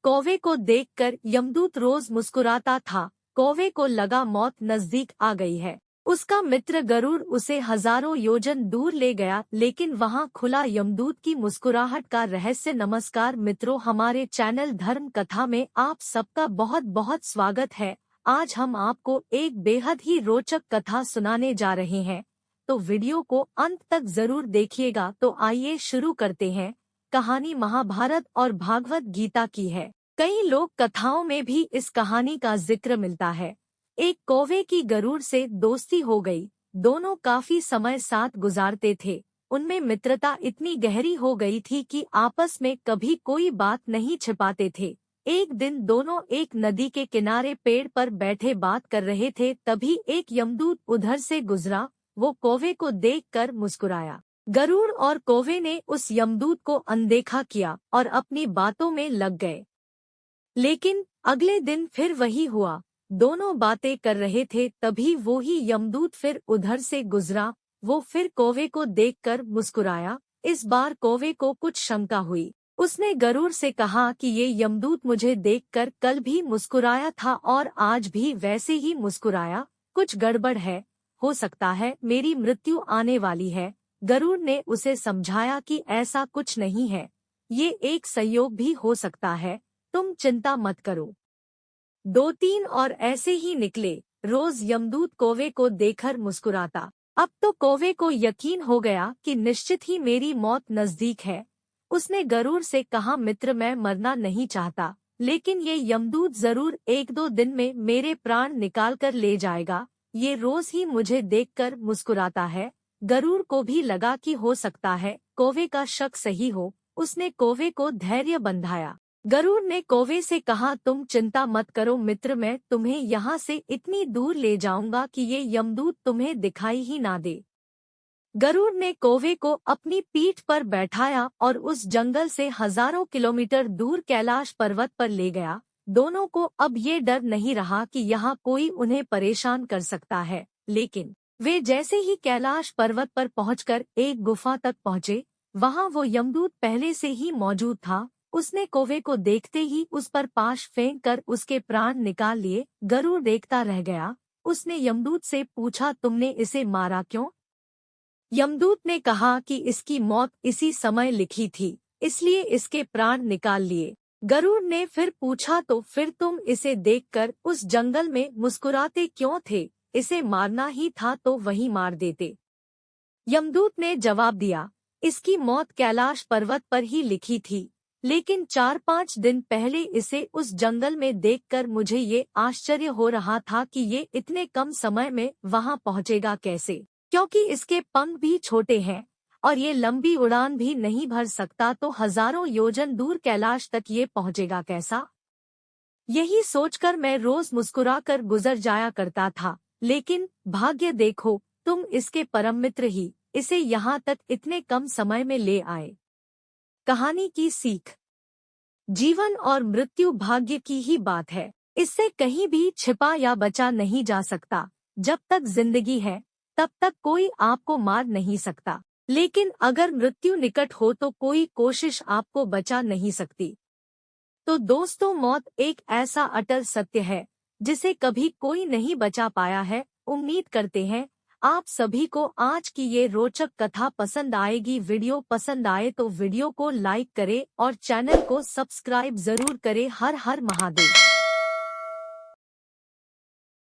कौवे को देखकर यमदूत रोज मुस्कुराता था। कौवे को लगा मौत नजदीक आ गई है। उसका मित्र गरुड़ उसे हजारों योजन दूर ले गया, लेकिन वहां खुला यमदूत की मुस्कुराहट का रहस्य। नमस्कार मित्रों, हमारे चैनल धर्म कथा में आप सबका बहुत बहुत स्वागत है। आज हम आपको एक बेहद ही रोचक कथा सुनाने जा रहे हैं, तो वीडियो को अंत तक जरूर देखिएगा। तो आइए शुरू करते हैं। कहानी महाभारत और भागवत गीता की है। कई लोक कथाओं में भी इस कहानी का जिक्र मिलता है। एक कौवे की गरुड़ से दोस्ती हो गई। दोनों काफी समय साथ गुजारते थे। उनमें मित्रता इतनी गहरी हो गई थी कि आपस में कभी कोई बात नहीं छिपाते थे। एक दिन दोनों एक नदी के किनारे पेड़ पर बैठे बात कर रहे थे। तभी एक यमदूत उधर से गुजरा। वो कौवे को देखकर मुस्कुराया। गरुड़ और कौवे ने उस यमदूत को अनदेखा किया और अपनी बातों में लग गए। लेकिन अगले दिन फिर वही हुआ। दोनों बातें कर रहे थे, तभी वो ही यमदूत फिर उधर से गुजरा। वो फिर कौवे को देखकर मुस्कुराया। इस बार कौवे को कुछ शंका हुई। उसने गरुड़ से कहा कि ये यमदूत मुझे देखकर कल भी मुस्कुराया था और आज भी वैसे ही मुस्कुराया। कुछ गड़बड़ है, हो सकता है मेरी मृत्यु आने वाली है। गरुड़ ने उसे समझाया कि ऐसा कुछ नहीं है, ये एक संयोग भी हो सकता है, तुम चिंता मत करो। 2-3 और ऐसे ही निकले। रोज यमदूत कौवे को देखकर मुस्कुराता। अब तो कौवे को यकीन हो गया कि निश्चित ही मेरी मौत नजदीक है। उसने गरुड़ से कहा, मित्र मैं मरना नहीं चाहता, लेकिन ये यमदूत जरूर 1-2 दिन में मेरे प्राण निकाल कर ले जाएगा। ये रोज ही मुझे देखकर मुस्कुराता है। गरुड़ को भी लगा कि हो सकता है कौवे का शक सही हो। उसने कौवे को धैर्य बंधाया। गरुड़ ने कौवे से कहा, तुम चिंता मत करो मित्र, मैं तुम्हें यहाँ से इतनी दूर ले जाऊंगा कि ये यमदूत तुम्हें दिखाई ही ना दे। गरुड़ ने कौवे को अपनी पीठ पर बैठाया और उस जंगल से हजारों किलोमीटर दूर कैलाश पर्वत पर ले गया। दोनों को अब ये डर नहीं रहा कि यहाँ कोई उन्हें परेशान कर सकता है। लेकिन वे जैसे ही कैलाश पर्वत पर पहुंचकर एक गुफा तक पहुंचे, वहां वो यमदूत पहले से ही मौजूद था। उसने कौवे को देखते ही उस पर पाश फेंक कर उसके प्राण निकाल लिए। गरुड़ देखता रह गया। उसने यमदूत से पूछा, तुमने इसे मारा क्यों? यमदूत ने कहा कि इसकी मौत इसी समय लिखी थी, इसलिए इसके प्राण निकाल लिए। गरुड़ ने फिर पूछा, तो फिर तुम इसे देखकर उस जंगल में मुस्कुराते क्यों थे? इसे मारना ही था तो वहीं मार देते। यमदूत ने जवाब दिया, इसकी मौत कैलाश पर्वत पर ही लिखी थी, लेकिन 4-5 दिन पहले इसे उस जंगल में देखकर मुझे ये आश्चर्य हो रहा था कि ये इतने कम समय में वहां पहुंचेगा कैसे, क्योंकि इसके पंख भी छोटे हैं और ये लंबी उड़ान भी नहीं भर सकता, तो हजारों योजन दूर कैलाश तक ये पहुंचेगा कैसा? यही सोचकर मैं रोज मुस्कुराकर गुजर जाया करता था, लेकिन भाग्य देखो, तुम इसके परम मित्र ही इसे यहाँ तक इतने कम समय में ले आए। कहानी की सीख। जीवन और मृत्यु भाग्य की ही बात है। इससे कहीं भी छिपा या बचा नहीं जा सकता। जब तक जिंदगी है तब तक कोई आपको मार नहीं सकता, लेकिन अगर मृत्यु निकट हो तो कोई कोशिश आपको बचा नहीं सकती। तो दोस्तों, मौत एक ऐसा अटल सत्य है जिसे कभी कोई नहीं बचा पाया है। उम्मीद करते हैं आप सभी को आज की ये रोचक कथा पसंद आएगी। वीडियो पसंद आए तो वीडियो को लाइक करें और चैनल को सब्सक्राइब जरूर करें। हर हर महादेव।